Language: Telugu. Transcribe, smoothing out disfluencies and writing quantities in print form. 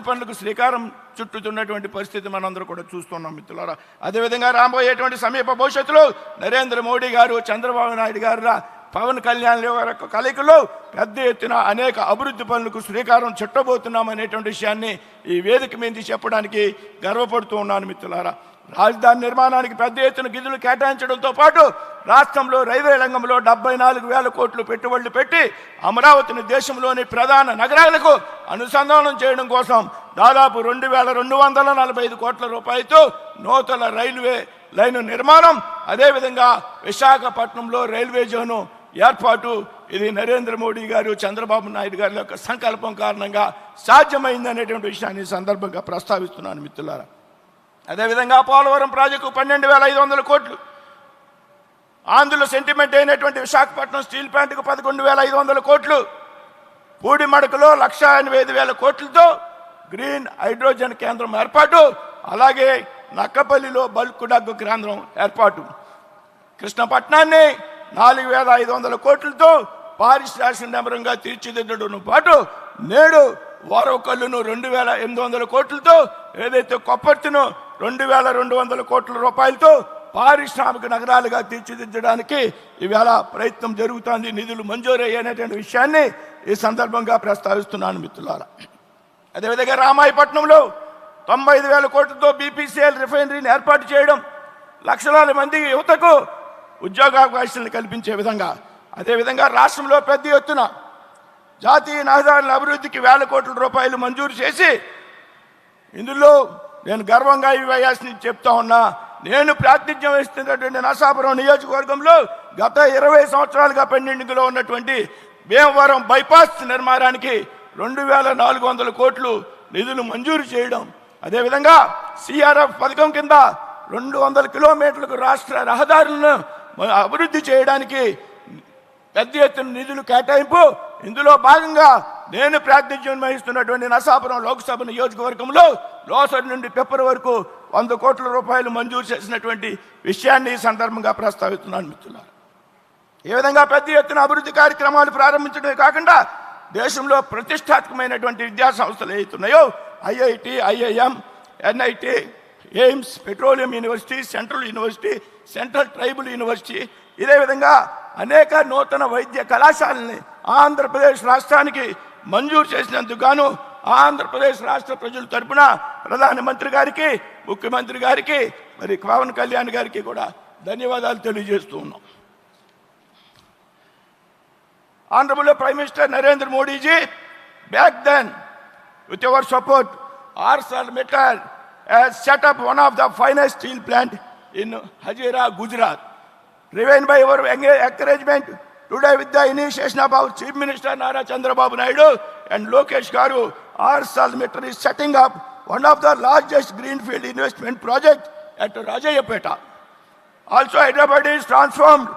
పనులకు శ్రీకారం చుట్టుతున్నటువంటి పరిస్థితి మనందరూ కూడా చూస్తున్నాం మిత్రులారా. అదేవిధంగా రాబోయేటువంటి సమీప భవిష్యత్తులో నరేంద్ర మోడీ గారు, చంద్రబాబు నాయుడు గారు, పవన్ కళ్యాణ్ గారి కలయికలో పెద్ద ఎత్తున అనేక అభివృద్ధి పనులకు శ్రీకారం చుట్టబోతున్నాం అనేటువంటి విషయాన్ని ఈ వేదిక మీద చెప్పడానికి గర్వపడుతూ ఉన్నాను మిత్రులారా. రాజధాని నిర్మాణానికి పెద్ద ఎత్తున నిధులు కేటాయించడంతో పాటు రాష్ట్రంలో రైల్వే రంగంలో 74,000 కోట్లు పెట్టుబడులు పెట్టి అమరావతిని దేశంలోని ప్రధాన నగరాలకు అనుసంధానం చేయడం కోసం దాదాపు 2,245 కోట్ల రూపాయలతో నూతన రైల్వే లైను నిర్మాణం, అదేవిధంగా విశాఖపట్నంలో రైల్వే జోను ఏర్పాటు, ఇది నరేంద్ర మోడీ గారు, చంద్రబాబు నాయుడు గారి యొక్క సంకల్పం కారణంగా సాధ్యమైంది అనేటువంటి విషయాన్ని సందర్భంగా ప్రస్తావిస్తున్నాను మిత్రులారా. అదేవిధంగా పోలవరం ప్రాజెక్టు 12,500 కోట్లు, ఆంధ్రుల సెంటిమెంట్ అయినటువంటి విశాఖపట్నం స్టీల్ ప్లాంట్కు 11,500 కోట్లు, పూడిమడకలో 1,85,000 కోట్లతో గ్రీన్ హైడ్రోజన్ కేంద్రం ఏర్పాటు, అలాగే నక్కపల్లిలో బల్క్ డగ్గు కేంద్రం ఏర్పాటు, కృష్ణపట్నాన్ని 4,500 కోట్లతో పారిశ్రామిక నగరంగా తీర్చిదిద్దడంతో పాటు నేడు వారవకల్లును 2,800 కోట్లతో, ఏదైతే కొప్పర్తిను 2,200 కోట్ల రూపాయలతో పారిశ్రామిక నగరాలుగా తీర్చిదిద్దడానికి ఈవేళ ప్రయత్నం జరుగుతోంది. నిధులు మంజూరు అయ్యేటువంటి విషయాన్ని ఈ సందర్భంగా ప్రస్తావిస్తున్నాను మిత్రులారా. అదేవిధంగా రామాయపట్నంలో 95,000 కోట్లతో బీపీసీఎల్ రిఫైనరీని ఏర్పాటు చేయడం, లక్షలాది మంది యువతకు ఉద్యోగావకాశాలను కల్పించే విధంగా, అదేవిధంగా రాష్ట్రంలో పెద్ద ఎత్తున జాతీయ రహదారుల అభివృద్ధికి 1,000 కోట్ల రూపాయలు మంజూరు చేసి, ఇందులో నేను గర్వంగా ఇవ్వాల్సింది చెప్తా ఉన్నా, నేను ప్రాతినిధ్యం వహిస్తున్నటువంటి నరసాపురం నియోజకవర్గంలో గత 20 సంవత్సరాలుగా పెండింగ్లో ఉన్నటువంటి భీమవరం బైపాస్ నిర్మాణానికి 2,400 కోట్లు నిధులు మంజూరు చేయడం, అదేవిధంగా సిఆర్ఎఫ్ పథకం కింద 200 కిలోమీటర్లకు రాష్ట్ర రహదారులను అభివృద్ధి చేయడానికి పెద్ద ఎత్తున నిధులు కేటాయింపు. ఇందులో భాగంగా నేను ప్రాతినిధ్యం వహిస్తున్నటువంటి నరసాపురం లోక్సభ నియోజకవర్గంలో లోసర్ నుండి పెప్పర్ వరకు 100 కోట్ల రూపాయలు మంజూరు చేసినటువంటి విషయాన్ని ఈ సందర్భంగా ప్రస్తావిస్తున్నాను మిత్రులారా. ఏ విధంగా పెద్ద ఎత్తున అభివృద్ధి కార్యక్రమాలు ప్రారంభించడమే కాకుండా దేశంలో ప్రతిష్టాత్మకమైనటువంటి విద్యా సంస్థలు ఏవైతున్నాయో IIT, IIM, NIT, AIIMS, petroleum university, central university, central tribal university, ఇదే విధంగా అనేక నూతన వైద్య కళాశాలని ఆంధ్రప్రదేశ్ రాష్ట్రానికి మంజూరు చేసినందుకు గాను ఆంధ్రప్రదేశ్ రాష్ట్ర ప్రజల తరపున ప్రధానమంత్రి గారికి, ముఖ్యమంత్రి గారికి, మరి పవన్ కళ్యాణ్ గారికి కూడా ధన్యవాదాలు తెలియజేస్తూ ఉన్నాం. Honorable Prime Minister Narendra Modi ji, back then, with your support, ArcelorMittal has set up one of the finest steel plant in Hazira, Gujarat. Driven by our encouragement, today with the initiation of our Chief Minister Nara Chandrababu Naidu and Lokesh Garu, ArcelorMittal is setting up one of the largest greenfield investment project at Rajayapeta. Also, Hyderabad is transformed